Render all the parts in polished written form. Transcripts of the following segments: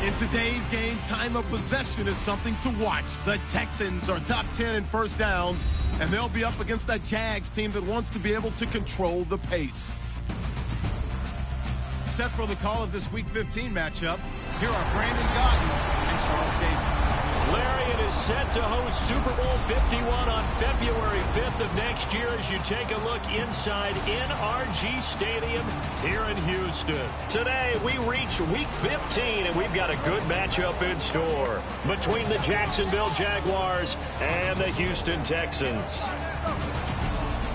In today's game, time of possession is something to watch. The Texans are top 10 in first downs, and they'll be up against that Jags team that wants to be able to control the pace. Set for the call of this Week 15 matchup, here are Brandon Gaudin and Charles Davis. Lariat is set to host Super Bowl 51 on February 5th of next year as you take a look inside NRG Stadium here in Houston. Today, we reach Week 15, and we've got a good matchup in store between the Jacksonville Jaguars and the Houston Texans.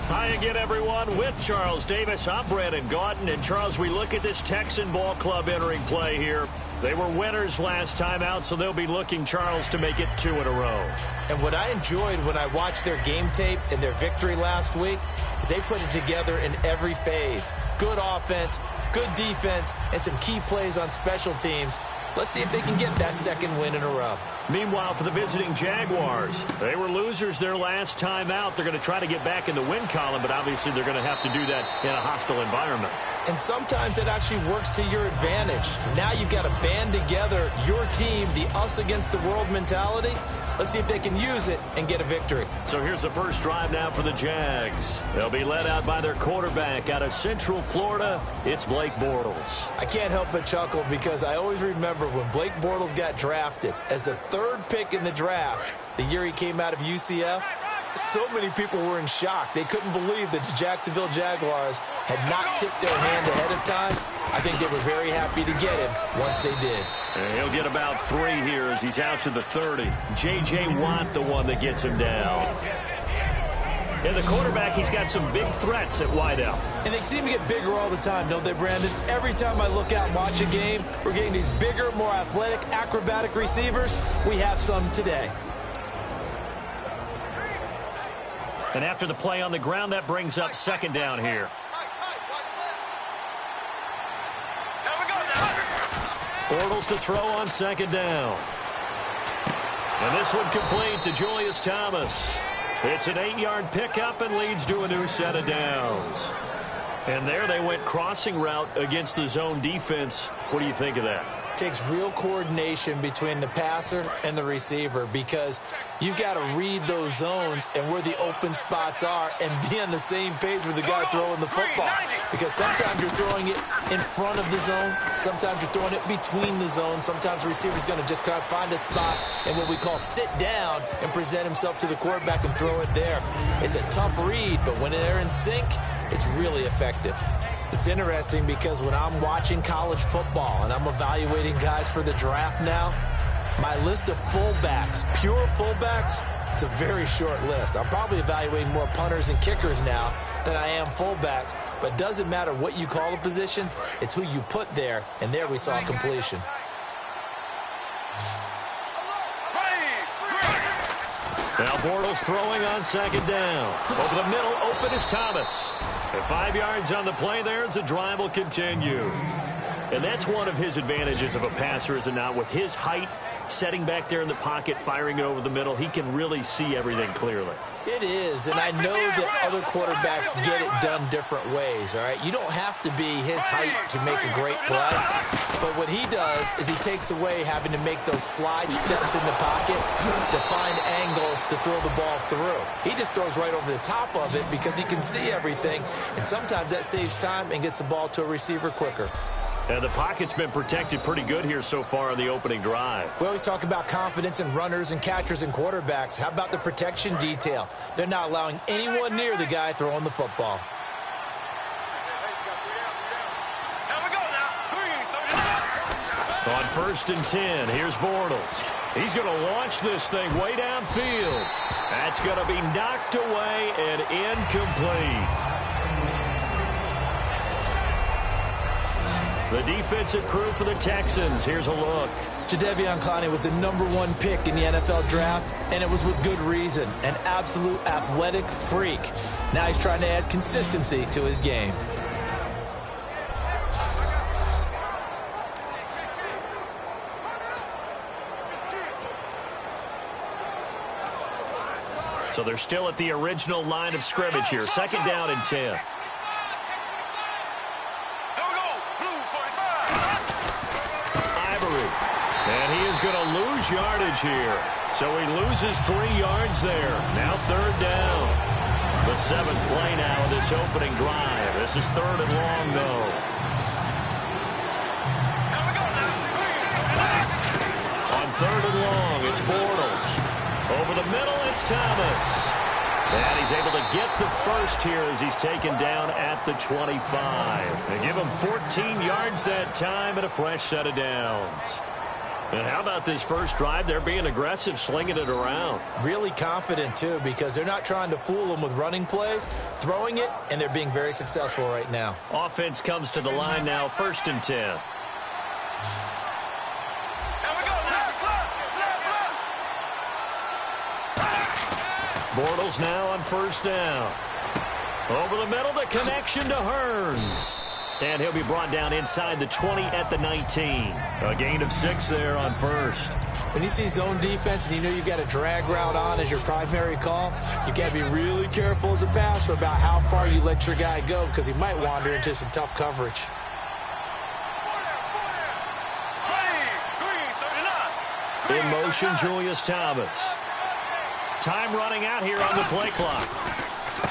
Hi again, everyone. With Charles Davis, I'm Brandon Gaudin. And, Charles, we look at this Texan ball club entering play here. They were winners last time out, so they'll be looking, Charles, to make it 2 in a row. And what I enjoyed when I watched their game tape and their victory last week is they put it together in every phase. Good offense, good defense, and some key plays on special teams. Let's see if they can get that second win in a row. Meanwhile, for the visiting Jaguars, they were losers their last time out. They're going to try to get back in the win column, but obviously they're going to have to do that in a hostile environment. And sometimes it actually works to your advantage. Now you've got to band together your team, the us against the world mentality. Let's see if they can use it and get a victory. So here's the first drive now for the Jags. They'll be led out by their quarterback out of Central Florida. It's Blake Bortles. I can't help but chuckle because I always remember when Blake Bortles got drafted as the 3rd pick in the draft, the year he came out of UCF. So many people were in shock. They couldn't believe that the Jacksonville Jaguars had not tipped their hand ahead of time. I think they were very happy to get him once they did. And he'll get about 3 here as he's out to the 30. J.J. Watt, the one that gets him down. And the quarterback, he's got some big threats at wideout. And they seem to get bigger all the time, don't they, Brandon? Every time I look out and watch a game, we're getting these bigger, more athletic, acrobatic receivers. We have some today. And after the play on the ground, that brings up 2nd down here. Bortles to throw on 2nd down. And this one complete to Julius Thomas. It's an 8-yard pickup and leads to a new set of downs. And there they went crossing route against the zone defense. What do you think of that? Takes real coordination between the passer and the receiver because you've got to read those zones and where the open spots are and be on the same page with the guy throwing the football. Because sometimes you're throwing it in front of the zone. Sometimes you're throwing it between the zones. Sometimes the receiver's going to just kind of find a spot and what we call sit down and present himself to the quarterback and throw it there. It's a tough read, but when they're in sync, it's really effective. It's interesting because when I'm watching college football and I'm evaluating guys for the draft now, my list of fullbacks, pure fullbacks, it's a very short list. I'm probably evaluating more punters and kickers now than I am fullbacks, but it doesn't matter what you call a position, it's who you put there, and there we saw completion. Now Bortles throwing on 2nd down. Over the middle, open is Thomas. And 5 yards on the play there as the drive will continue. And that's one of his advantages of a passer, is it not? With his height, setting back there in the pocket, firing it over the middle, he can really see everything clearly. It is, and I know that other quarterbacks get it done different ways, all right? You don't have to be his height to make a great play, but what he does is he takes away having to make those slide steps in the pocket to find angles to throw the ball through. He just throws right over the top of it because he can see everything, and sometimes that saves time and gets the ball to a receiver quicker. And the pocket's been protected pretty good here so far on the opening drive. We always talk about confidence in runners and catchers and quarterbacks. How about the protection detail? They're not allowing anyone near the guy throwing the football. On 1st and 10, here's Bortles. He's going to launch this thing way downfield. That's going to be knocked away and incomplete. The defensive crew for the Texans. Here's a look. Jadeveon Clowney was the #1 pick in the NFL draft, and it was with good reason. An absolute athletic freak. Now he's trying to add consistency to his game. So they're still at the original line of scrimmage here. 2nd down and 10. And he is going to lose yardage here. So he loses 3 yards there. Now 3rd down. The 7th play now of this opening drive. This is 3rd and long, though. On 3rd and long, it's Bortles. Over the middle, it's Thomas. And he's able to get the first here as he's taken down at the 25. They give him 14 yards that time and a fresh set of downs. And how about this first drive? They're being aggressive, slinging it around. Really confident, too, because they're not trying to fool them with running plays, throwing it, and they're being very successful right now. Offense comes to the line now, 1st and 10. Bortles now on 1st down. Over the middle, the connection to Hearns. And he'll be brought down inside the 20 at the 19. A gain of 6 there on 1st. When you see zone defense and you know you've got a drag route on as your primary call, you've got to be really careful as a passer about how far you let your guy go because he might wander into some tough coverage. In motion, Julius Thomas. Time running out here on the play clock.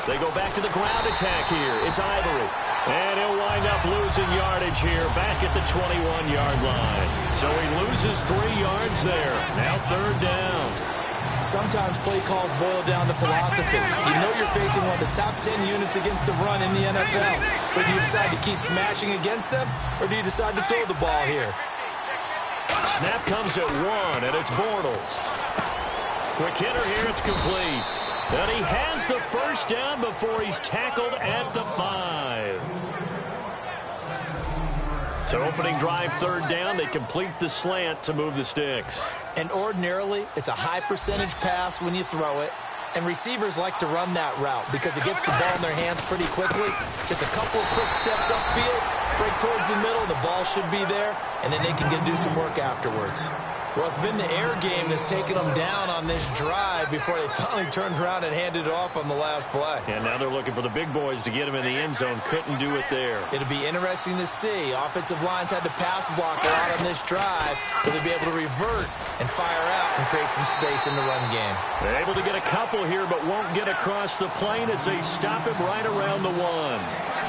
They go back to the ground attack here. It's Ivory. And he'll wind up losing yardage here back at the 21-yard line. So he loses 3 yards there. Now 3rd down. Sometimes play calls boil down to philosophy. You know you're facing one of the top 10 units against the run in the NFL. So do you decide to keep smashing against them, or do you decide to throw the ball here? Snap comes at 1, and it's Bortles. Quick hitter here, it's complete. And he has the first down before he's tackled at the 5. So opening drive, 3rd down. They complete the slant to move the sticks. And ordinarily, it's a high percentage pass when you throw it. And receivers like to run that route because it gets the ball in their hands pretty quickly. Just a couple of quick steps upfield, break towards the middle, the ball should be there, and then they can do some work afterwards. Well, it's been the air game that's taken them down on this drive before they finally turned around and handed it off on the last play. And now they're looking for the big boys to get him in the end zone. Couldn't do it there. It'll be interesting to see. Offensive lines had to pass block a lot on this drive. Will they be able to revert and fire out and create some space in the run game? They're able to get a couple here, but won't get across the plane as they stop him right around the 1.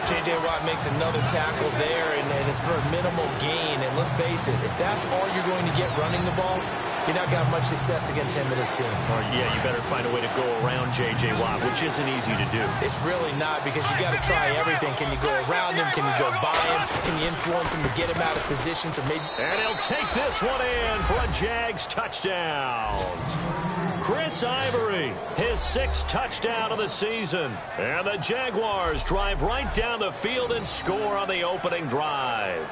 J.J. Watt makes another tackle there, and it's for a minimal gain. And let's face it, if that's all you're going to get running the ball, you're not going to have much success against him and his team. Or, yeah, you better find a way to go around J.J. Watt, which isn't easy to do. It's really not, because you got to try everything. Can you go around him? Can you go by him? Can you influence him to get him out of position? So maybe. And he'll take this one in for a Jags touchdown. Chris Ivory, his 6th touchdown of the season. And the Jaguars drive right down the field and score on the opening drive.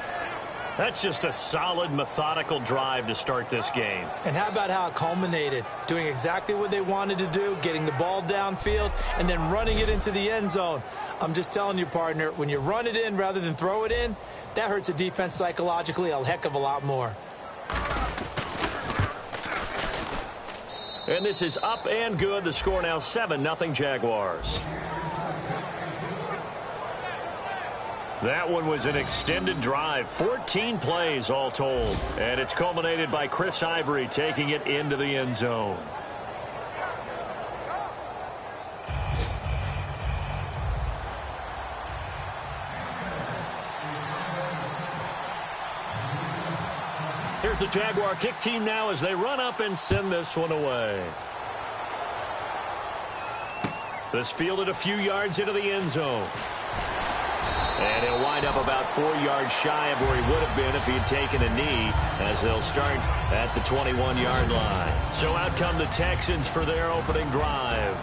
That's just a solid, methodical drive to start this game. And how about how it culminated? Doing exactly what they wanted to do, getting the ball downfield, and then running it into the end zone. I'm just telling you, partner, when you run it in rather than throw it in, that hurts a defense psychologically a heck of a lot more. And this is up and good. The score now 7-0 Jaguars. That one was an extended drive, 14 plays all told. And it's culminated by Chris Ivory taking it into the end zone. Here's the Jaguar kick team now as they run up and send this one away. This fielded a few yards into the end zone. And he'll wind up about 4 yards shy of where he would have been if he had taken a knee, as they'll start at the 21-yard line. So out come the Texans for their opening drive.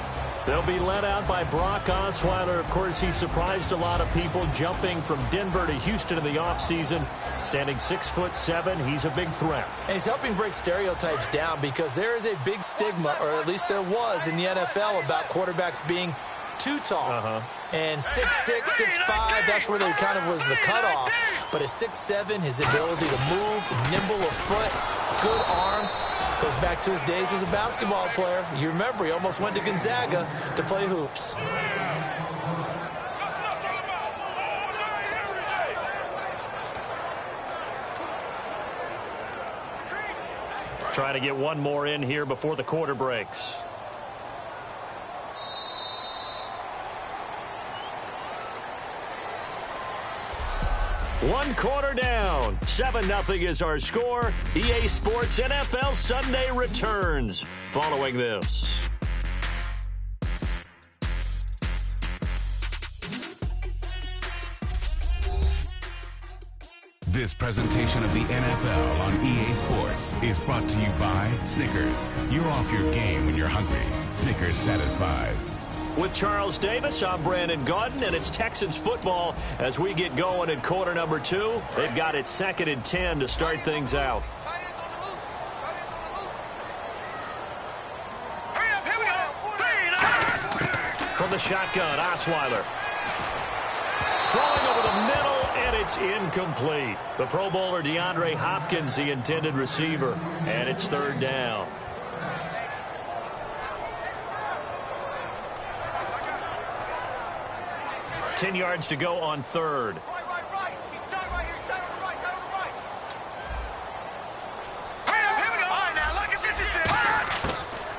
They'll be led out by Brock Osweiler. Of course, he surprised a lot of people, jumping from Denver to Houston in the offseason. Standing 6'7", he's a big threat. And he's helping break stereotypes down, because there is a big stigma, or at least there was in the NFL, about quarterbacks being too tall. And 6'6", 6'5", that's where they kind of was the cutoff. But at 6'7", his ability to move, nimble of foot, good arm, goes back to his days as a basketball player. You remember, he almost went to Gonzaga to play hoops. Trying to get one more in here before the quarter breaks. One quarter down. 7-0 is our score. EA Sports NFL Sunday returns following this. This presentation of the NFL on EA Sports is brought to you by Snickers. You're off your game when you're hungry. Snickers satisfies. With Charles Davis, I'm Brandon Gaudin, and it's Texans football as we get going in quarter number 2. They've got it 2nd and 10 to start things out. From the shotgun, Osweiler. Throwing over the middle, and it's incomplete. The Pro Bowler DeAndre Hopkins, the intended receiver, and it's 3rd down. Ten yards to go on 3rd.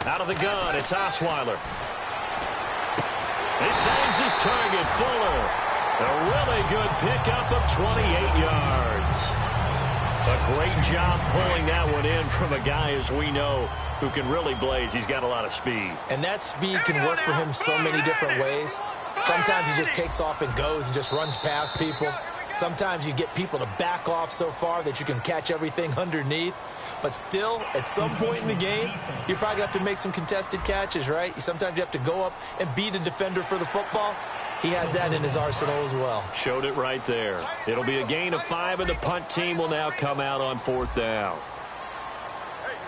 Out of the gun, it's Osweiler. He finds his target, Fuller. A really good pickup of 28 yards. A great job pulling that one in from a guy, as we know, who can really blaze. He's got a lot of speed. And that speed can work for him so many different ways. Sometimes he just takes off and goes and just runs past people. Sometimes you get people to back off so far that you can catch everything underneath. But still, at some point in the game, you probably have to make some contested catches, right? Sometimes you have to go up and beat a defender for the football. He has that in his arsenal as well. Showed it right there. It'll be a gain of 5, and the punt team will now come out on 4th down.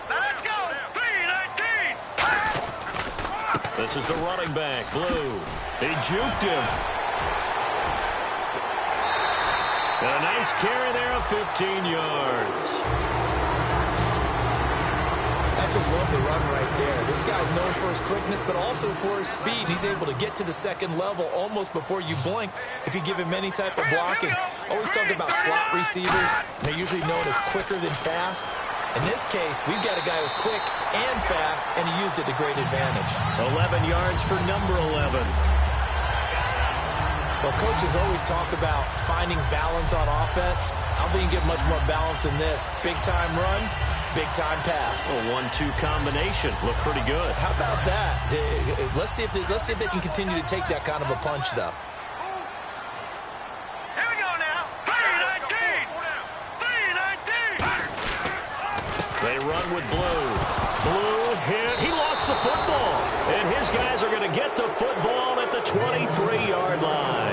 Let's go! 3-19! This is the running back, Blue. He juked him. And a nice carry there of 15 yards. That's a love the run right there. This guy's known for his quickness, but also for his speed. He's able to get to the 2nd level almost before you blink if you give him any type of blocking. Always talk about slot receivers. They're usually known as quicker than fast. In this case, we've got a guy who's quick and fast, and he used it to great advantage. 11 yards for number 11. Well, coaches always talk about finding balance on offense. I don't think you get much more balance than this. Big-time run, big-time pass. A 1-2 combination. Looked pretty good. How about that? Let's see if they can continue to take that kind of a punch, though. Here we go now. 3-19! 3-19! They run with Blue. Blue hit. He lost the football. And his guys are going to get the football at the 23-yard line.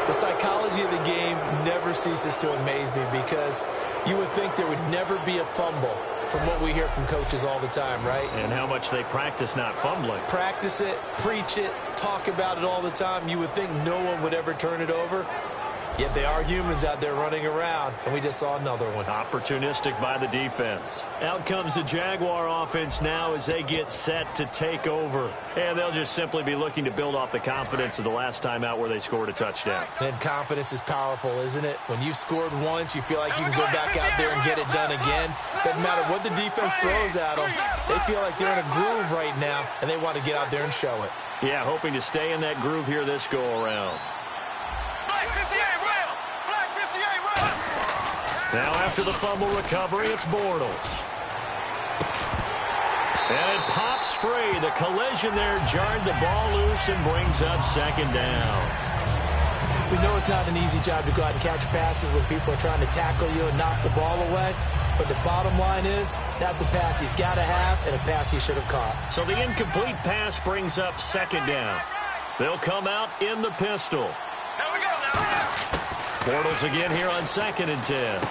The psychology of the game never ceases to amaze me because you would think there would never be a fumble from what we hear from coaches all the time, right? And how much they practice not fumbling. Practice it, preach it, talk about it all the time. You would think no one would ever turn it over. Yet they are humans out there running around, and we just saw another one. Opportunistic by the defense. Out comes the Jaguar offense now as they get set to take over. And they'll just simply be looking to build off the confidence of the last time out where they scored a touchdown. And confidence is powerful, isn't it? When you've scored once, you feel like you can go back out there and get it done again. Doesn't matter what the defense throws at them. They feel like they're in a groove right now, and they want to get out there and show it. Yeah, hoping to stay in that groove here this go-around. Now after the fumble recovery, it's Bortles. And it pops free. The collision there jarred the ball loose and brings up 2nd down. We know it's not an easy job to go out and catch passes when people are trying to tackle you and knock the ball away. But the bottom line is, that's a pass he's got to have and a pass he should have caught. So the incomplete pass brings up 2nd down. They'll come out in the pistol. Bortles again here on 2nd and 10.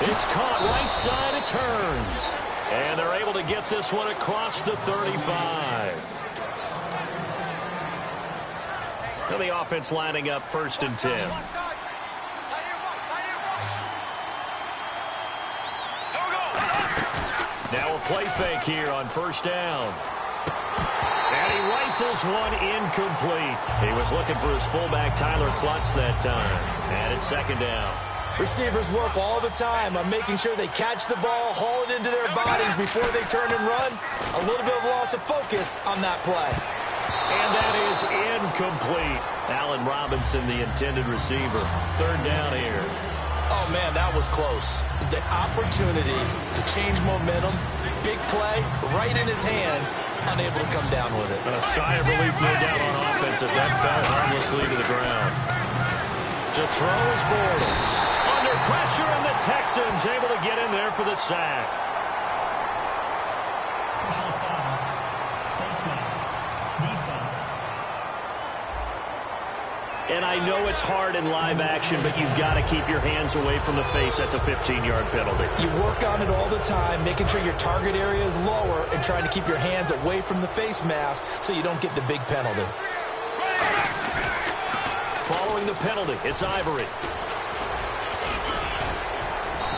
It's caught right side, it turns. And they're able to get this one across the 35. So the offense lining up 1st and 10. Now a play fake here on 1st down. And he rifles one incomplete. He was looking for his fullback, Tyler Klutz, that time. And it's 2nd down. Receivers work all the time on making sure they catch the ball, haul it into their bodies before they turn and run. A little bit of loss of focus on that play. And that is incomplete. Allen Robinson, the intended receiver. Third down here. Oh, man, that was close. The opportunity to change momentum, big play, right in his hands, unable to come down with it. And a sigh of relief, no doubt, on offense if that fell harmlessly to the ground. To throw is Bortles. Under pressure, and the Texans able to get in there for the sack. Personal foul. Face mask. Defense. And I know it's hard in live action, but you've got to keep your hands away from the face. That's a 15-yard penalty. You work on it all the time, making sure your target area is lower and trying to keep your hands away from the face mask so you don't get the big penalty. Following the penalty, it's Ivory.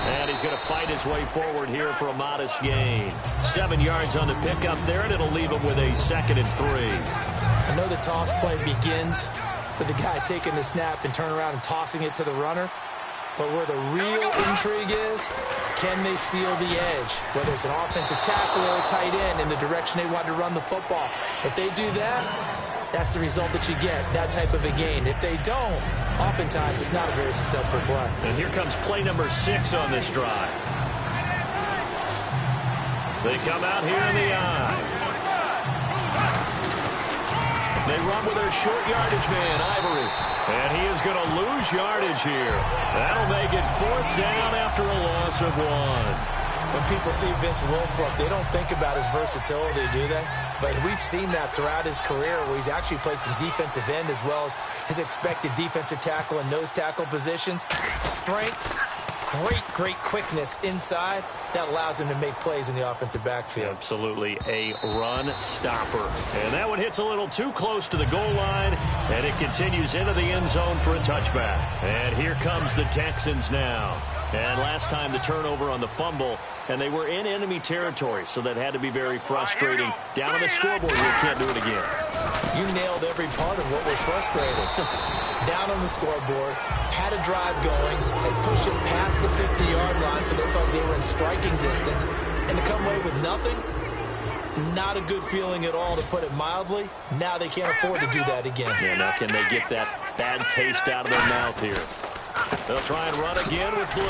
And he's going to fight his way forward here for a modest gain. 7 yards on the pickup there, and it'll leave him with a 2nd and 3. I know the toss play begins with the guy taking the snap and turn around and tossing it to the runner. But where the real intrigue is, can they seal the edge? Whether it's an offensive tackle or a tight end in the direction they want to run the football. If they do that, that's the result that you get, that type of a gain. If they don't, oftentimes it's not a very successful play. And here comes play number 6 on this drive. They come out here in the eye. They run with their short yardage man, Ivory. And he is going to lose yardage here. That'll make it 4th down after a loss of 1. When people see Vince Wilfork, they don't think about his versatility, do they? But we've seen that throughout his career where he's actually played some defensive end as well as his expected defensive tackle and nose tackle positions. Strength, great quickness inside. That allows him to make plays in the offensive backfield. Absolutely a run stopper. And that one hits a little too close to the goal line, and it continues into the end zone for a touchback. And here comes the Texans now. And last time the turnover on the fumble, and they were in enemy territory, so that had to be very frustrating. Down on the scoreboard, you can't do it again. You nailed every part of what was frustrating. Down on the scoreboard, had a drive going, and pushed it past the 50-yard line so they thought they were in striking distance, and to come away with nothing, not a good feeling at all, to put it mildly. Now they can't afford to do that again. Yeah, now can they get that bad taste out of their mouth here? They'll try and run again with Blue.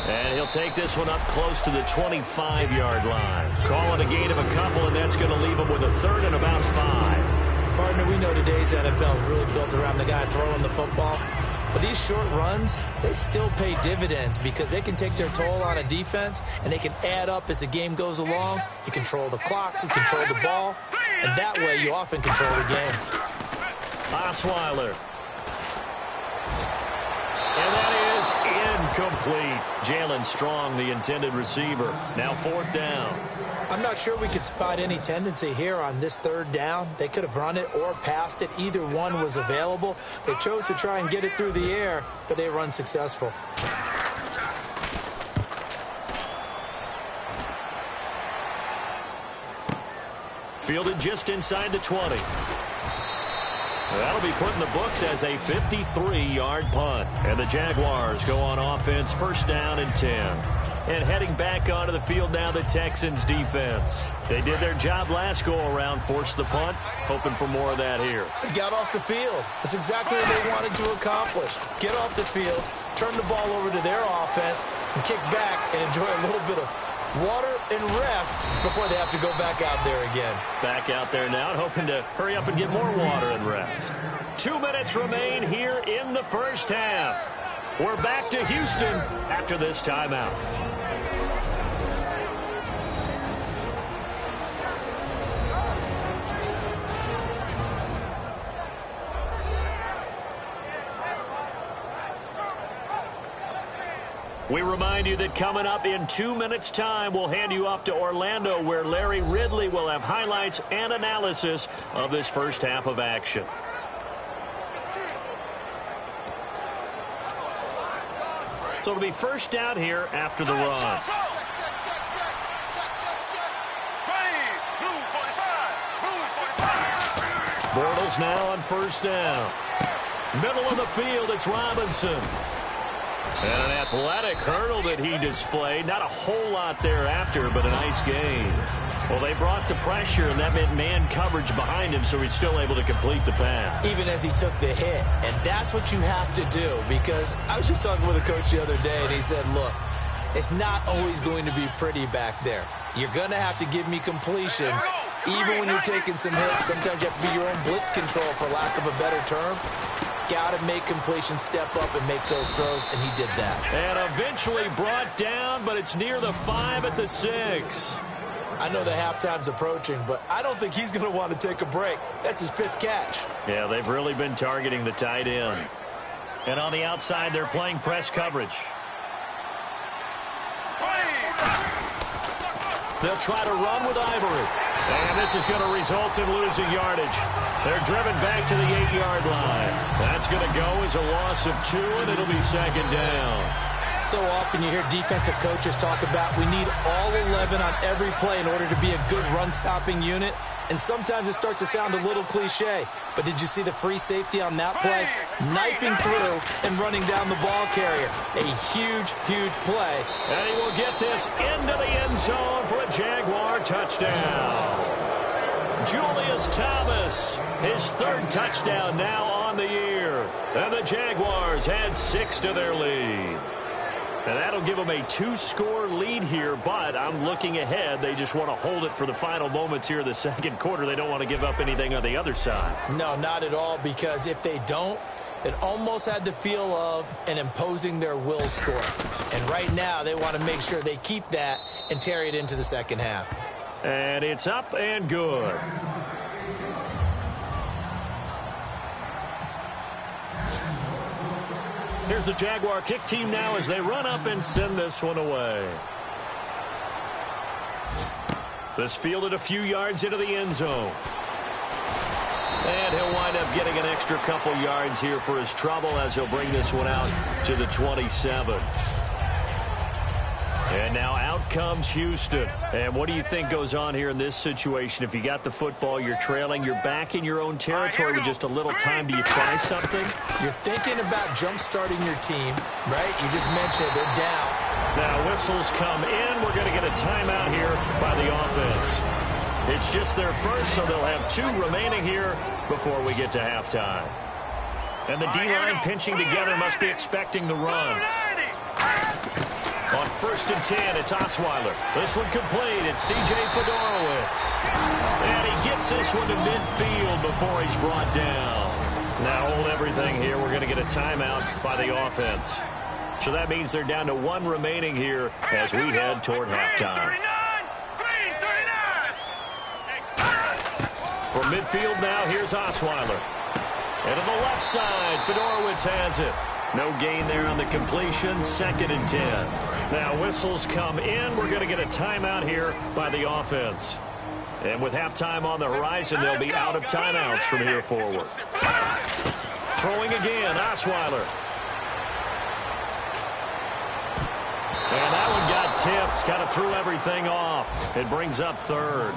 And he'll take this one up close to the 25-yard line. Call it a gain of a couple, and that's going to leave him with a 3rd and about 5. Partner, we know today's NFL is really built around the guy throwing the football. But these short runs, they still pay dividends because they can take their toll on a defense, and they can add up as the game goes along. You control the clock, you control the ball, and that way you often control the game. Osweiler. And that is incomplete. Jalen Strong, the intended receiver. Now 4th down. I'm not sure we could spot any tendency here on this 3rd down. They could have run it or passed it. Either one was available. They chose to try and get it through the air, but they were unsuccessful. Fielded just inside the 20. That'll be put in the books as a 53-yard punt. And the Jaguars go on offense, 1st down and 10. And heading back onto the field now, the Texans defense. They did their job last go-around, forced the punt, hoping for more of that here. They got off the field. That's exactly what they wanted to accomplish. Get off the field, turn the ball over to their offense, and kick back and enjoy a little bit of water and rest before they have to go back out there again. Back out there now, hoping to hurry up and get more water and rest. 2 minutes remain here in the first half. We're back to Houston after this timeout. We remind you that coming up in 2 minutes' time, we'll hand you off to Orlando, where Larry Ridley will have highlights and analysis of this first half of action. So it'll be 1st down here after the run. Bortles now on 1st down. Middle of the field, it's Robinson. And an athletic hurdle that he displayed. Not a whole lot thereafter, but a nice gain. Well, they brought the pressure, and that meant man coverage behind him, so he's still able to complete the pass. Even as he took the hit. And that's what you have to do, because I was just talking with a coach the other day, and he said, look, it's not always going to be pretty back there. You're going to have to give me completions. Even when you're taking some hits, sometimes you have to be your own blitz control, for lack of a better term. Got to make completions, step up, and make those throws, and he did that. And eventually brought down, but it's near the 5 at the 6. I know the halftime's approaching, but I don't think he's going to want to take a break. That's his 5th catch. Yeah, they've really been targeting the tight end. And on the outside, they're playing press coverage. They'll try to run with Ivory. And this is going to result in losing yardage. They're driven back to the 8-yard line. That's going to go as a loss of 2, and it'll be 2nd down. So often you hear defensive coaches talk about we need all 11 on every play in order to be a good run-stopping unit. And sometimes it starts to sound a little cliche. But did you see the free safety on that play? Knifing through and running down the ball carrier. A huge, huge play. And he will get this into the end zone for a Jaguar touchdown. Julius Thomas, his 3rd touchdown now on the year. And the Jaguars had 6 to their lead. And that'll give them a 2-score lead here, but I'm looking ahead. They just want to hold it for the final moments here in the 2nd quarter. They don't want to give up anything on the other side. No, not at all, because if they don't, it almost had the feel of an imposing their will score. And right now, they want to make sure they keep that and carry it into the 2nd half. And it's up and good. Here's the Jaguar kick team now as they run up and send this one away. This fielded a few yards into the end zone. And he'll wind up getting an extra couple yards here for his trouble as he'll bring this one out to the 27. And now out comes Houston. And what do you think goes on here in this situation? If you got the football, you're trailing, you're back in your own territory with just a little time. Do you try something? You're thinking about jump-starting your team, right? You just mentioned they're down. Now whistles come in. We're going to get a timeout here by the offense. It's just their first, so they'll have 2 remaining here before we get to halftime. And the D-line pinching together must be expecting the run. On 1st and 10, it's Osweiler. This one complete. It's C.J. Fedorowicz. And he gets this one to midfield before he's brought down. Now hold everything here. We're going to get a timeout by the offense. So that means they're down to 1 remaining here as we head toward halftime. From midfield now, here's Osweiler. And to the left side, Fedorowicz has it. No gain there on the completion. 2nd and 10. Now whistles come in. We're going to get a timeout here by the offense. And with halftime on the horizon, they'll be out of timeouts from here forward. Throwing again, Osweiler. And that one got tipped. Kind of threw everything off. It brings up 3rd.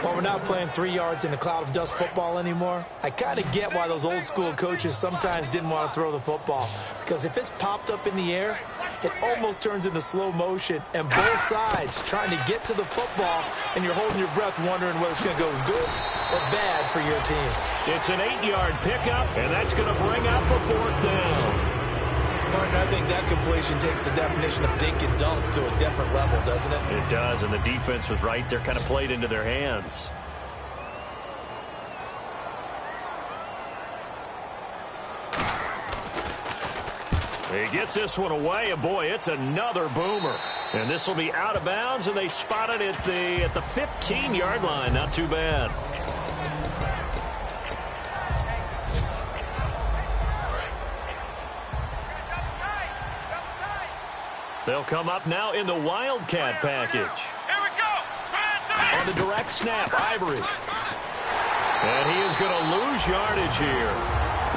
Well, we're not playing 3 yards in a cloud of dust football anymore. I kind of get why those old school coaches sometimes didn't want to throw the football. Because if it's popped up in the air, it almost turns into slow motion. And both sides trying to get to the football, and you're holding your breath wondering whether it's going to go good or bad for your team. It's an 8-yard pickup, and that's going to bring up a 4th down. Partner, I think that completion takes the definition of dink and dunk to a different level, doesn't it? It does, and the defense was right there, kind of played into their hands. He gets this one away, and boy, it's another boomer. And this will be out of bounds, and they spot it at the 15-yard line. Not too bad. They'll come up now in the Wildcat package. Here we go. On the direct snap, Ivory. And he is going to lose yardage here.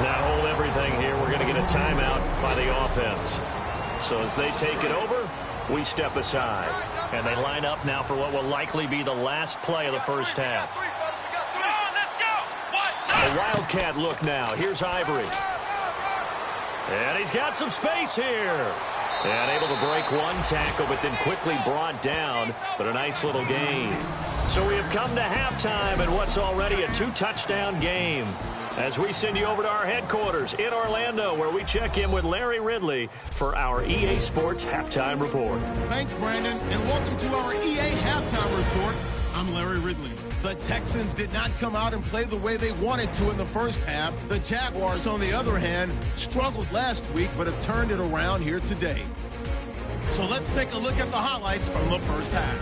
Now hold everything here. We're going to get a timeout by the offense. So as they take it over, we step aside. And they line up now for what will likely be the last play of the first half. A Wildcat look now. Here's Ivory. And he's got some space here. And able to break one tackle, but then quickly brought down. But a nice little gain. So we have come to halftime in what's already a 2-touchdown game. As we send you over to our headquarters in Orlando, where we check in with Larry Ridley for our EA Sports Halftime Report. Thanks, Brandon, and welcome to our EA Halftime Report. I'm Larry Ridley. The Texans did not come out and play the way they wanted to in the first half. The Jaguars, on the other hand, struggled last week but have turned it around here today. So let's take a look at the highlights from the first half.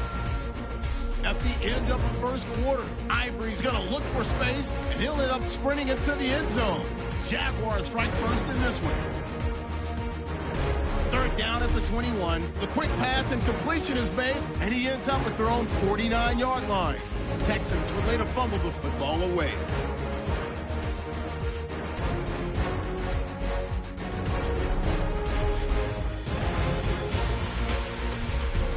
At the end of the first quarter, Ivory's going to look for space, and he'll end up sprinting into the end zone. Jaguars strike first in this one. Third down at the 21. The quick pass and completion is made, and he ends up at their own 49-yard line. Texans would later fumble the football away.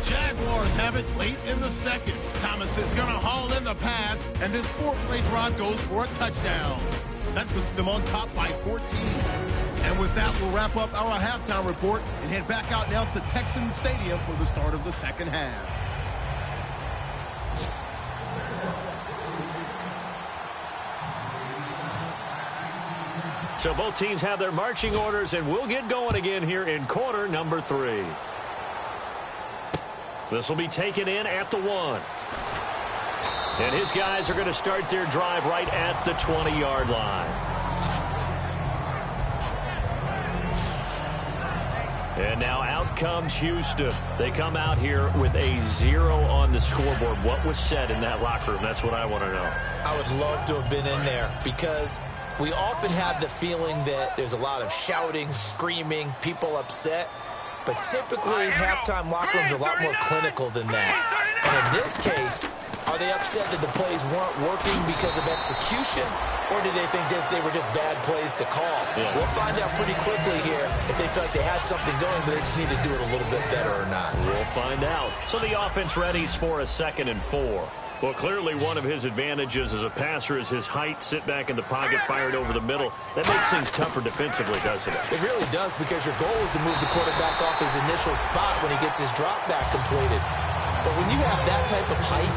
Jaguars have it late in the second. Thomas is going to haul in the pass, and this 4-play drive goes for a touchdown. That puts them on top by 14. And with that, we'll wrap up our halftime report and head back out now to Texans Stadium for the start of the second half. So both teams have their marching orders, and we'll get going again here in quarter number 3. This will be taken in at the 1. And his guys are going to start their drive right at the 20-yard line. And now out comes Houston. They come out here with a 0 on the scoreboard. What was said in that locker room? That's what I want to know. I would love to have been in there because we often have the feeling that there's a lot of shouting, screaming, people upset. But typically, halftime locker rooms are a lot more clinical than that. And in this case, are they upset that the plays weren't working because of execution? Or do they think they were just bad plays to call? Yeah. We'll find out pretty quickly here if they feel like they had something going, but they just need to do it a little bit better or not. We'll find out. So the offense readies for a 2nd and 4. Well, clearly one of his advantages as a passer is his height, sit back in the pocket, fired over the middle. That makes things tougher defensively, doesn't it? It really does, because your goal is to move the quarterback off his initial spot when he gets his drop back completed. But when you have that type of height,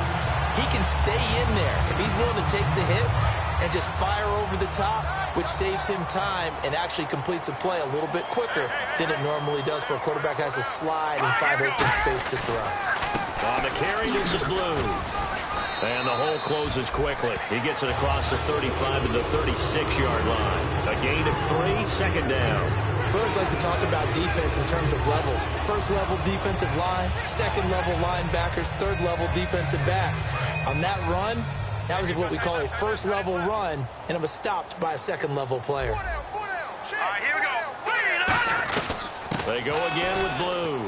he can stay in there if he's willing to take the hits and just fire over the top, which saves him time and actually completes a play a little bit quicker than it normally does for a quarterback who has to slide and find open space to throw. On the carry, this is Blue. And the hole closes quickly. He gets it across the 35 to the 36-yard line. A gain of 3, 2nd down. We always like to talk about defense in terms of levels. First-level defensive line, second-level linebackers, third-level defensive backs. On that run, that was what we call a first-level run, and it was stopped by a second-level player. All right, here we go. They go again with Blue.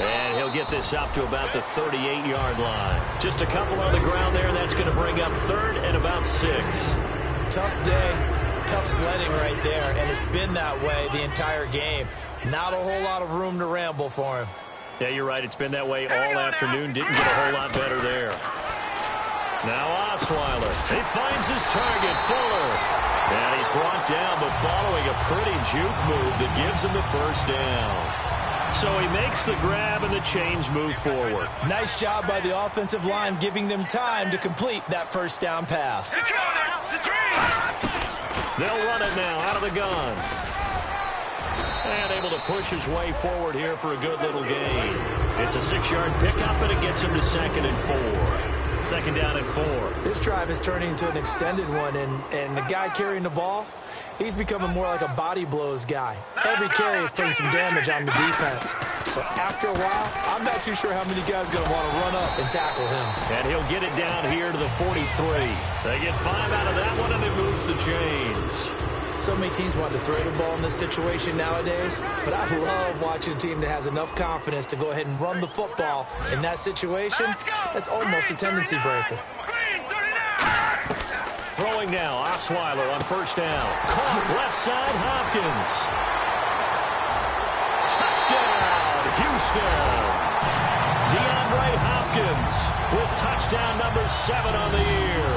And he'll get this up to about the 38-yard line. Just a couple on the ground there, and that's going to bring up 3rd and about 6. Tough day, tough sledding right there, and it's been that way the entire game. Not a whole lot of room to ramble for him. Yeah, you're right. It's been that way all afternoon. Didn't get a whole lot better there. Now Osweiler. He finds his target, Fuller. And he's brought down, but following a pretty juke move that gives him the 1st down. So he makes the grab and the change move forward. Nice job by the offensive line, giving them time to complete that 1st down pass. They'll run it now out of the gun. And able to push his way forward here for a good little gain. It's a 6-yard pickup, and it gets him to 2nd and 4. 2nd down and 4. This drive is turning into an extended one, and the guy carrying the ball, he's becoming more like a body blows guy. Every carry is putting some damage on the defense. So after a while, I'm not too sure how many guys are going to want to run up and tackle him. And he'll get it down here to the 43. They get 5 out of that one, and it moves the chains. So many teams want to throw the ball in this situation nowadays, but I love watching a team that has enough confidence to go ahead and run the football in that situation. That's almost a tendency breaker. Throwing now, Osweiler on 1st down. Caught left side, Hopkins. Touchdown, Houston. DeAndre Hopkins with touchdown number 7 on the year.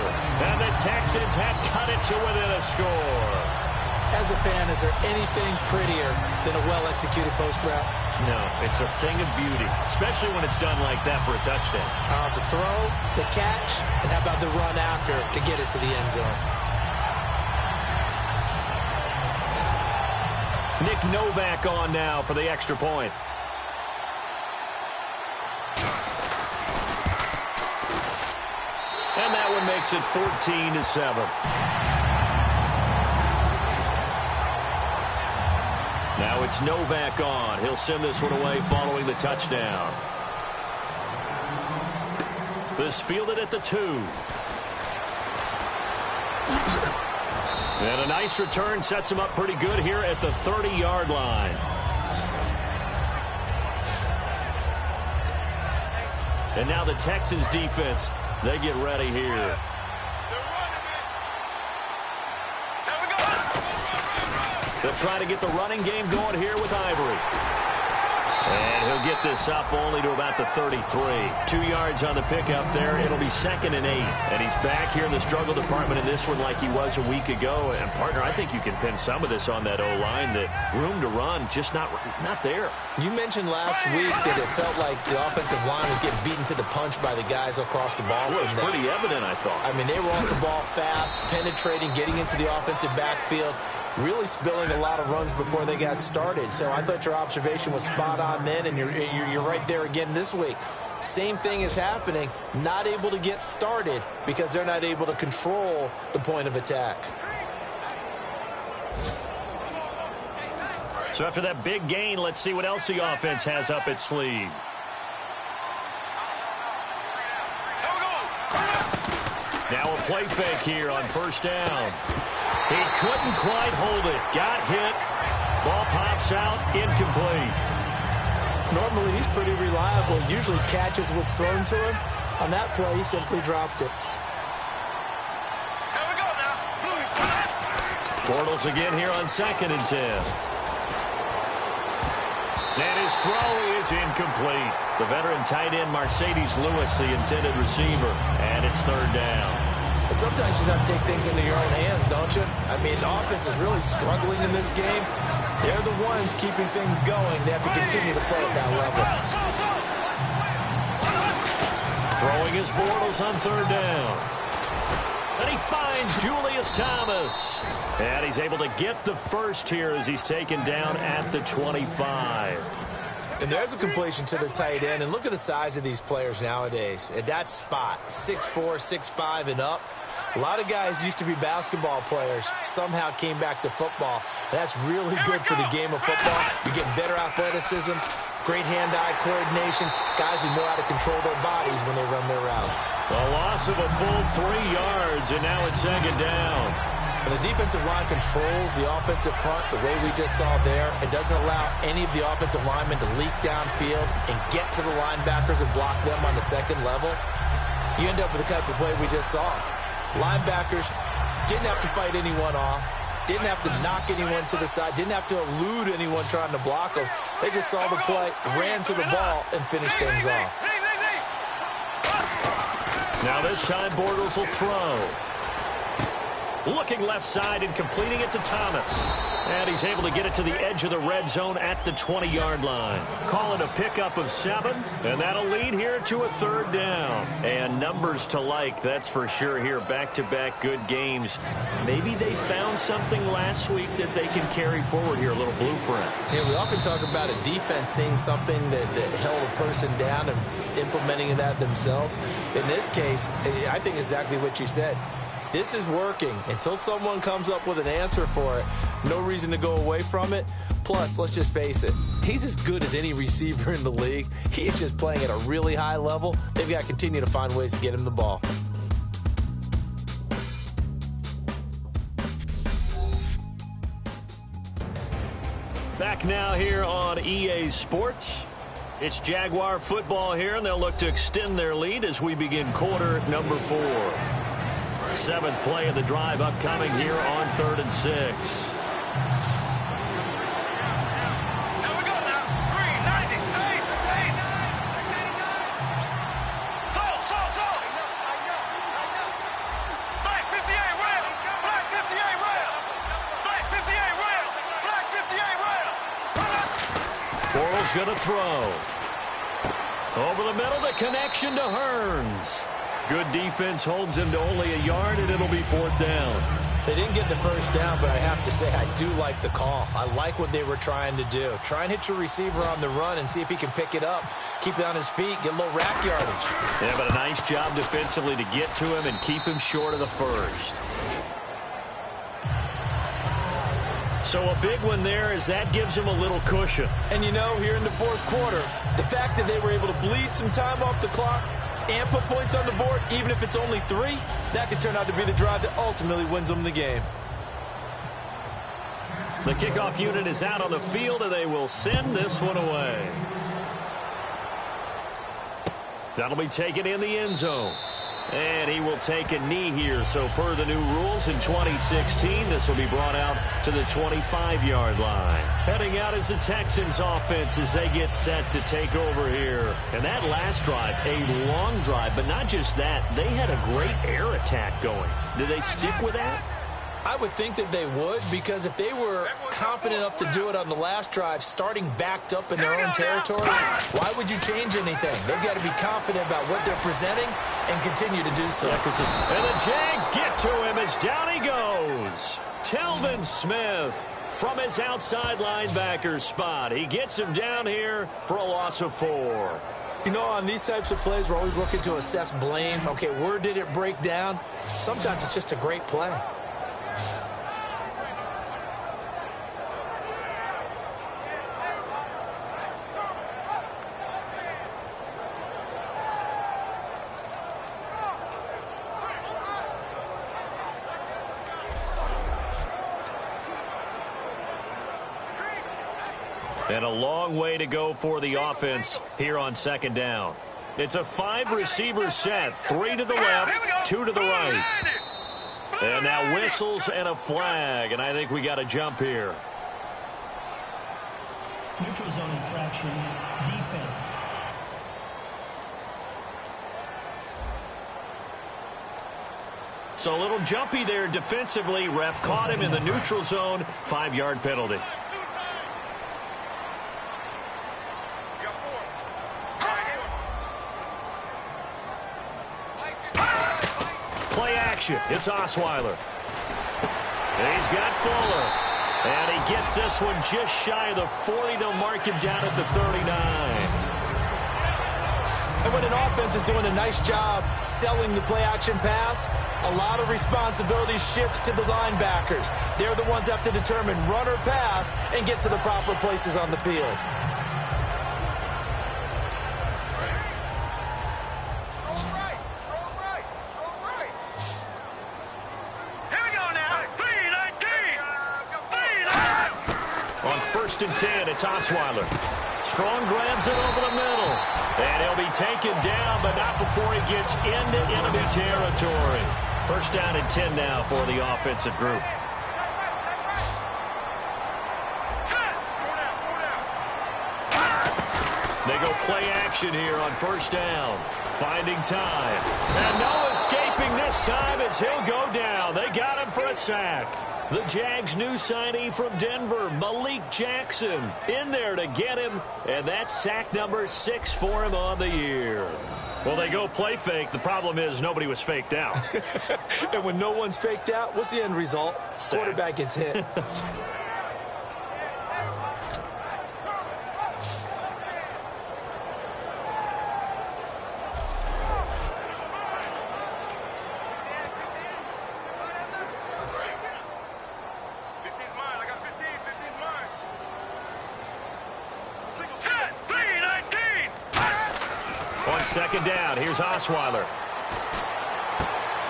And the Texans have cut it to within a score. As a fan, is there anything prettier than a well-executed post route? No, it's a thing of beauty, especially when it's done like that for a touchdown. The throw, the catch, and how about the run after to get it to the end zone? Nick Novak on now for the extra point. And that one makes it 14-7. Now it's Novak on. He'll send this one away following the touchdown. This fielded at the 2. And a nice return sets him up pretty good here at the 30-yard line. And now the Texans defense, they get ready here. They'll try to get the running game going here with Ivory. And he'll get this up only to about the 33. 2 yards on the pickup there. It'll be 2nd and 8. And he's back here in the struggle department in this one like he was a week ago. And, partner, I think you can pin some of this on that O-line. That room to run, just not there. You mentioned last week that it felt like the offensive line was getting beaten to the punch by the guys across the ball. It was pretty evident, I thought. I mean, they were off the ball fast, penetrating, getting into the offensive backfield, really spilling a lot of runs before they got started. So I thought your observation was spot on then, and you're right there again this week. Same thing is happening, not able to get started because they're not able to control the point of attack. So after that big gain, let's see what else the offense has up its sleeve. Now a play fake here on first down. He couldn't quite hold it. Got hit. Ball pops out. Incomplete. Normally, he's pretty reliable. Usually catches what's thrown to him. On that play, he simply dropped it. Here we go now. Bortles again here on 2nd and 10. And his throw is incomplete. The veteran tight end, Mercedes Lewis, the intended receiver. And it's 3rd down. Sometimes you just have to take things into your own hands, don't you? I mean, the offense is really struggling in this game. They're the ones keeping things going. They have to continue to play at that level. Throwing his Bortles on 3rd down. And he finds Julius Thomas. And he's able to get the first here as he's taken down at the 25. And there's a completion to the tight end. And look at the size of these players nowadays. At that spot, 6'4", 6'5", and up. A lot of guys used to be basketball players, somehow came back to football. That's really good for the game of football. You're getting better athleticism, great hand-eye coordination, guys who know how to control their bodies when they run their routes. A loss of a full 3 yards, and now it's 2nd down. And the defensive line controls the offensive front the way we just saw there. It doesn't allow any of the offensive linemen to leak downfield and get to the linebackers and block them on the second level. You end up with the type of play we just saw. Linebackers didn't have to fight anyone off, didn't have to knock anyone to the side, didn't have to elude anyone trying to block them. They just saw the play, ran to the ball, and finished things off. Now this time Bortles will throw. Looking left side and completing it to Thomas. And he's able to get it to the edge of the red zone at the 20-yard line. Call it a pickup of 7, and that'll lead here to a 3rd down. And numbers to like, that's for sure here. Back-to-back good games. Maybe they found something last week that they can carry forward here, a little blueprint. Yeah, we often talk about a defense seeing something that held a person down and implementing that themselves. In this case, I think exactly what you said. This is working. Until someone comes up with an answer for it, no reason to go away from it. Plus, let's just face it, he's as good as any receiver in the league. He is just playing at a really high level. They've got to continue to find ways to get him the ball. Back now here on EA Sports. It's Jaguar football here, and they'll look to extend their lead as we begin quarter number 4. 7th play of the drive upcoming here on 3rd and 6. Here we go now. 390. Hey. Sold. Black 58 rail. Black 58 rail. Black 58 Hill's going to throw. Over the middle, the connection to Hearns. Good defense holds him to only a yard, and it'll be 4th down. They didn't get the first down, but I have to say I do like the call. I like what they were trying to do. Try and hit your receiver on the run and see if he can pick it up. Keep it on his feet, get a little rack yardage. Yeah, but a nice job defensively to get to him and keep him short of the first. So a big one there as that gives him a little cushion. And you know, here in the 4th quarter, the fact that they were able to bleed some time off the clock and put points on the board, even if it's only 3, that could turn out to be the drive that ultimately wins them the game. The kickoff unit is out on the field, and they will send this one away. That'll be taken in the end zone. And he will take a knee here. So per the new rules in 2016, this will be brought out to the 25-yard line. Heading out is the Texans offense as they get set to take over here. And that last drive, a long drive, but not just that. They had a great air attack going. Did they stick with that? I would think that they would, because if they were competent enough to do it on the last drive, starting backed up in their own territory, why would you change anything? They've got to be confident about what they're presenting and continue to do so. And the Jags get to him as down he goes. Telvin Smith from his outside linebacker spot. He gets him down here for a loss of 4. You know, on these types of plays, we're always looking to assess blame. Okay, where did it break down? Sometimes it's just a great play. And a long way to go for the offense here on 2nd down. It's a 5-receiver set. 3 to the left, 2 to the right. And now whistles and a flag. And I think we got a jump here. Neutral zone infraction, defense. So a little jumpy there defensively. Ref caught him in the neutral zone. 5-yard penalty. It's Osweiler. He's got Fuller. And he gets this one just shy of the 40. They'll mark him down at the 39. And when an offense is doing a nice job selling the play-action pass, a lot of responsibility shifts to the linebackers. They're the ones that have to determine run or pass and get to the proper places on the field. And 10, it's Osweiler. Strong grabs it over the middle. And he'll be taken down, but not before he gets into enemy territory. 1st down and 10 now for the offensive group. They go play action here on 1st down. Finding time. And no escaping this time as he'll go down. They got him for a sack. The Jags' new signee from Denver, Malik Jackson, in there to get him, and that's sack number 6 for him on the year. Well, they go play fake. The problem is nobody was faked out. And when no one's faked out, what's the end result? Sack. Quarterback gets hit. On 2nd down, here's Osweiler.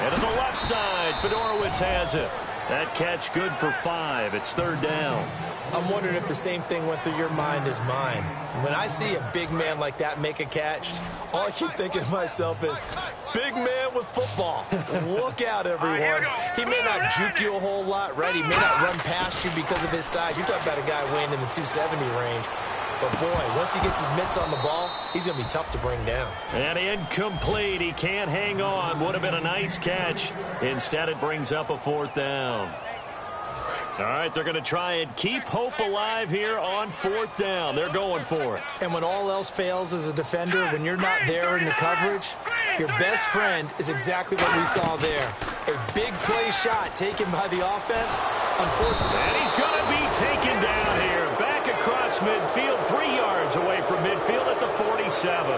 And to the left side, Fedorowicz has it. That catch good for 5. It's 3rd down. I'm wondering if the same thing went through your mind as mine. When I see a big man like that make a catch, all I keep thinking to myself is, big man with football. Look out, everyone. He may not juke you a whole lot, right? He may not run past you because of his size. You're talking about a guy weighing in the 270 range. But, boy, once he gets his mitts on the ball, he's going to be tough to bring down. And incomplete. He can't hang on. Would have been a nice catch. Instead, it brings up a 4th down. All right, they're going to try and keep hope alive here on 4th down. They're going for it. And when all else fails as a defender, when you're not there in the coverage, your best friend is exactly what we saw there. A big play shot taken by the offense. Unfortunately. And he's going to be taken down here. Back across midfield, 3 yards away from midfield at the 47.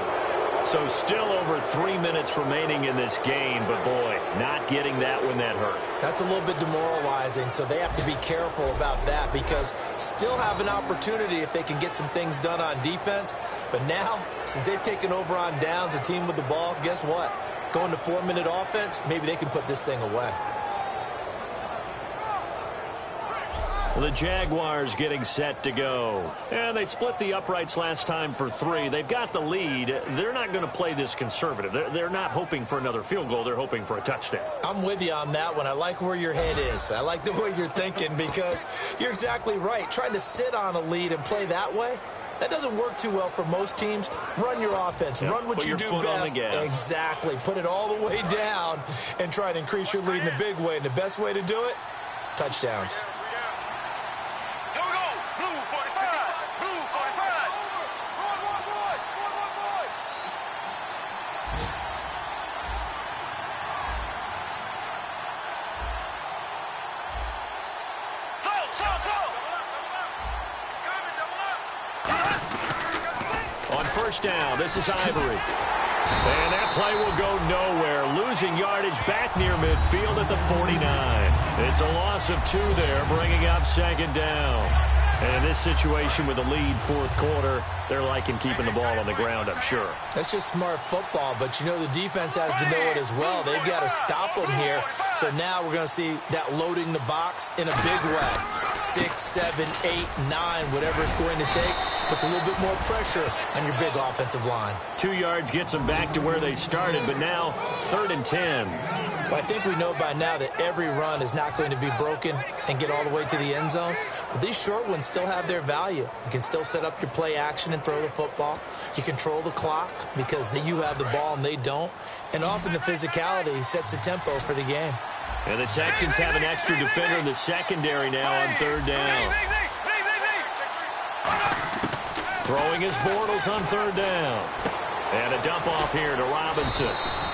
So still over 3 minutes remaining in this game, but boy, not getting that when that hurt. That's a little bit demoralizing, so they have to be careful about that because still have an opportunity if they can get some things done on defense. But now, since they've taken over on downs, a team with the ball, guess what? Going to 4-minute offense, maybe they can put this thing away. The Jaguars getting set to go. And they split the uprights last time for 3. They've got the lead. They're not going to play this conservative. They're not hoping for another field goal. They're hoping for a touchdown. I'm with you on that one. I like where your head is. I like the way you're thinking because you're exactly right. Trying to sit on a lead and play that way, that doesn't work too well for most teams. Run your offense. Yep. Run what you do best. Exactly. Put it all the way down and try to increase your lead in a big way. And the best way to do it, touchdowns. First down, this is Ivory. And that play will go nowhere. Losing yardage back near midfield at the 49. It's a loss of 2 there, bringing up 2nd down. And in this situation with a lead 4th quarter, they're liking keeping the ball on the ground, I'm sure. That's just smart football, but you know the defense has to know it as well. They've got to stop them here. So now we're going to see that loading the box in a big way. 6, 7, 8, 9, whatever it's going to take. Puts a little bit more pressure on your big offensive line. 2 yards gets them back to where they started, but now 3rd and 10. Well, I think we know by now that every run is not going to be broken and get all the way to the end zone. But these short ones still have their value. You can still set up your play action and throw the football. You control the clock because you have the ball and they don't. And often the physicality sets the tempo for the game. And the Texans have an extra defender in the secondary now on 3rd down. Throwing his Bortles on 3rd down. And a dump off here to Robinson.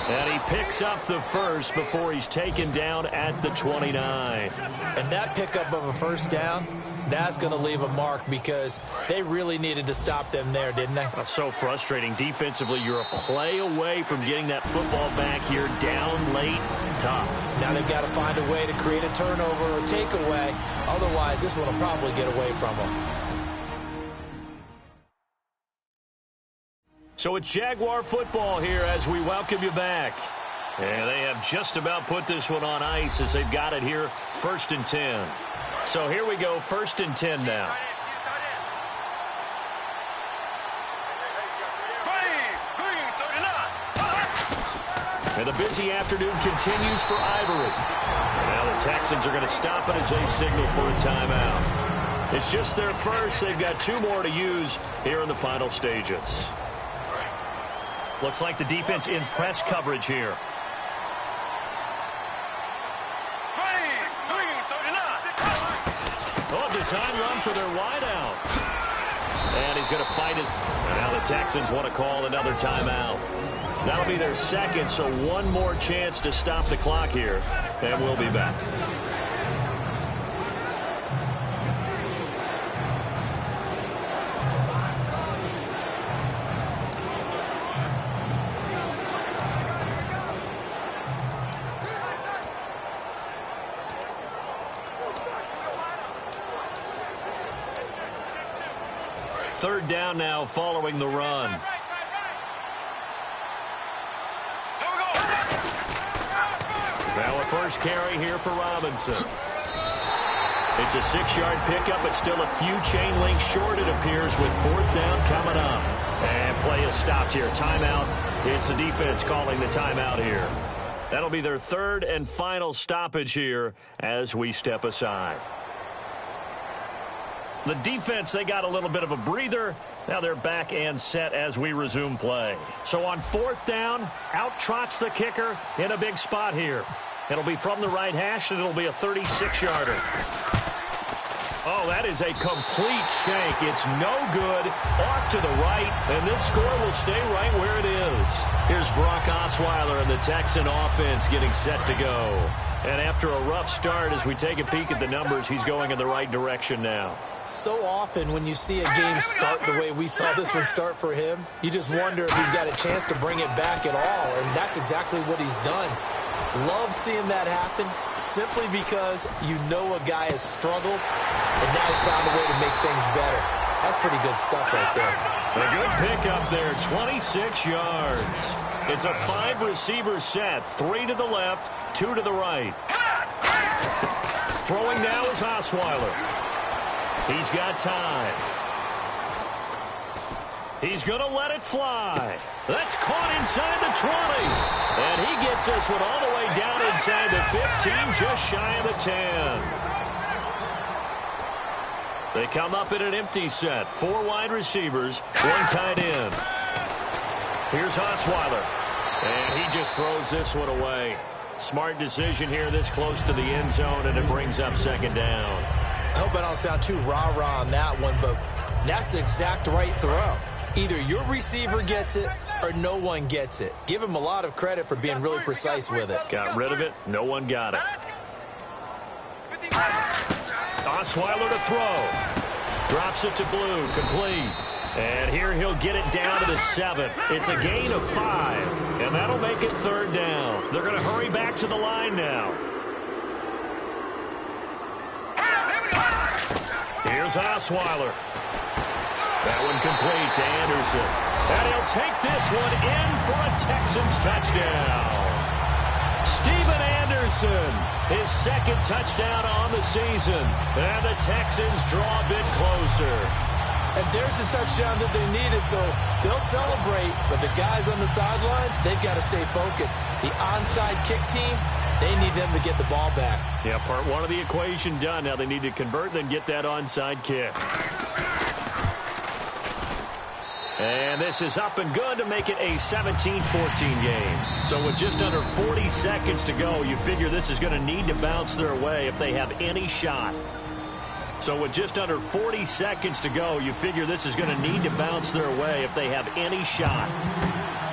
And he picks up the first before he's taken down at the 29. And that pickup of a first down, that's going to leave a mark because they really needed to stop them there, didn't they? That's so frustrating. Defensively, you're a play away from getting that football back here down late. Tough. Now they've got to find a way to create a turnover or takeaway. Otherwise, this one will probably get away from them. So it's Jaguar football here as we welcome you back. And they have just about put this one on ice as they've got it here, 1st and 10. So here we go, 1st and 10 now. And the busy afternoon continues for Ivory. Now the Texans are going to stop it as they signal for a timeout. It's just their first. They've got 2 more to use here in the final stages. Looks like the defense in press coverage here. Oh, design run for their wideout. And he's going to fight his... Now the Texans want to call another timeout. That'll be their second, so 1 more chance to stop the clock here. And we'll be back. Third down now following the run. Now a first carry here for Robinson. It's a 6-yard pickup, but still a few chain links short, it appears, with 4th down coming up. And play is stopped here. Timeout. It's the defense calling the timeout here. That'll be their 3rd and final stoppage here as we step aside. The defense, they got a little bit of a breather. Now they're back and set as we resume play. So on 4th down, out trots the kicker in a big spot here. It'll be from the right hash, and it'll be a 36-yarder. Oh, that is a complete shank. It's no good. Off to the right, and this score will stay right where it is. Here's Brock Osweiler and the Texan offense getting set to go. And after a rough start, as we take a peek at the numbers, he's going in the right direction now. So often when you see a game start the way we saw this one start for him, you just wonder if he's got a chance to bring it back at all, and that's exactly what he's done. Love seeing that happen simply because you know a guy has struggled, and now he's found a way to make things better. That's pretty good stuff right there. A good pickup there, 26 yards. It's a 5-receiver set, 3 to the left, 2 to the right. Throwing now is Osweiler. He's got time. He's going to let it fly. That's caught inside the 20. And he gets this one all the way down inside the 15, just shy of the 10. They come up in an empty set. 4 wide receivers, 1 tight end. Here's Osweiler. And he just throws this one away. Smart decision here this close to the end zone, and it brings up 2nd down. I hope I don't sound too rah-rah on that one, but that's the exact right throw. Either your receiver gets it or no one gets it. Give him a lot of credit for being really precise with it. Got rid of it. No one got it. Osweiler to throw. Drops it to Blue. Complete. And here he'll get it down to the 7. It's a gain of 5. And that'll make it 3rd down. They're going to hurry back to the line now. Here's Osweiler. That one complete to Anderson. And he'll take this one in for a Texans touchdown. Steven Anderson, his 2nd touchdown on the season. And the Texans draw a bit closer. And there's the touchdown that they needed, so they'll celebrate. But the guys on the sidelines, they've got to stay focused. The onside kick team, they need them to get the ball back. Yeah, part 1 of the equation done. Now they need to convert and get that onside kick. And this is up and good to make it a 17-14 game. So with just under 40 seconds to go, you figure this is going to need to bounce their way if they have any shot. So with just under 40 seconds to go, you figure this is going to need to bounce their way if they have any shot.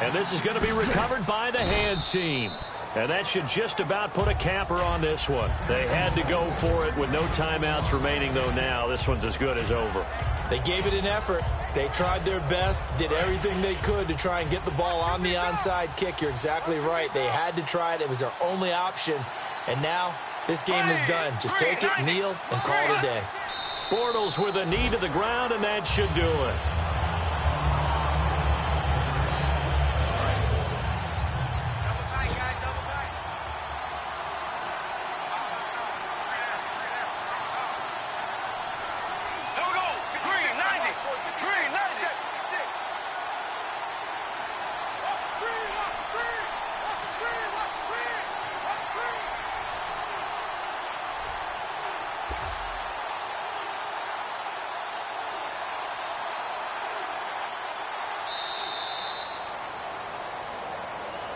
And this is going to be recovered by the hands team. And that should just about put a capper on this one. They had to go for it with no timeouts remaining, though now this one's as good as over. They gave it an effort. They tried their best, did everything they could to try and get the ball on the onside kick. You're exactly right. They had to try it. It was their only option. And now this game is done. Just take it, kneel, and call it a day. Bortles with a knee to the ground, and that should do it.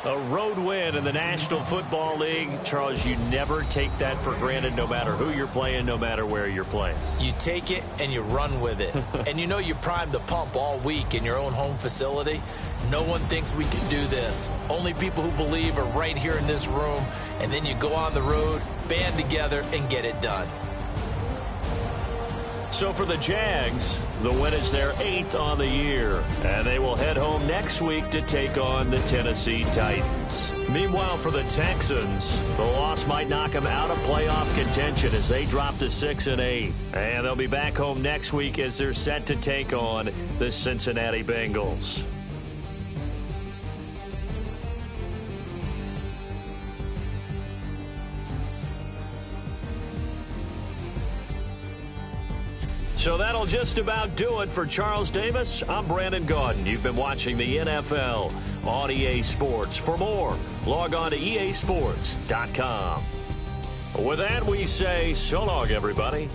A road win in the National Football League. Charles, you never take that for granted no matter who you're playing, no matter where you're playing. You take it and you run with it. And you know you primed the pump all week in your own home facility. No one thinks we can do this. Only people who believe are right here in this room. And then you go on the road, band together, and get it done. So for the Jags, the win is their 8th on the year, and they will head home next week to take on the Tennessee Titans. Meanwhile, for the Texans, the loss might knock them out of playoff contention as they drop to 6-8, and they'll be back home next week as they're set to take on the Cincinnati Bengals. So that'll just about do it for Charles Davis. I'm Brandon Gaudin. You've been watching the NFL on EA Sports. For more, log on to easports.com. With that, we say so long, everybody.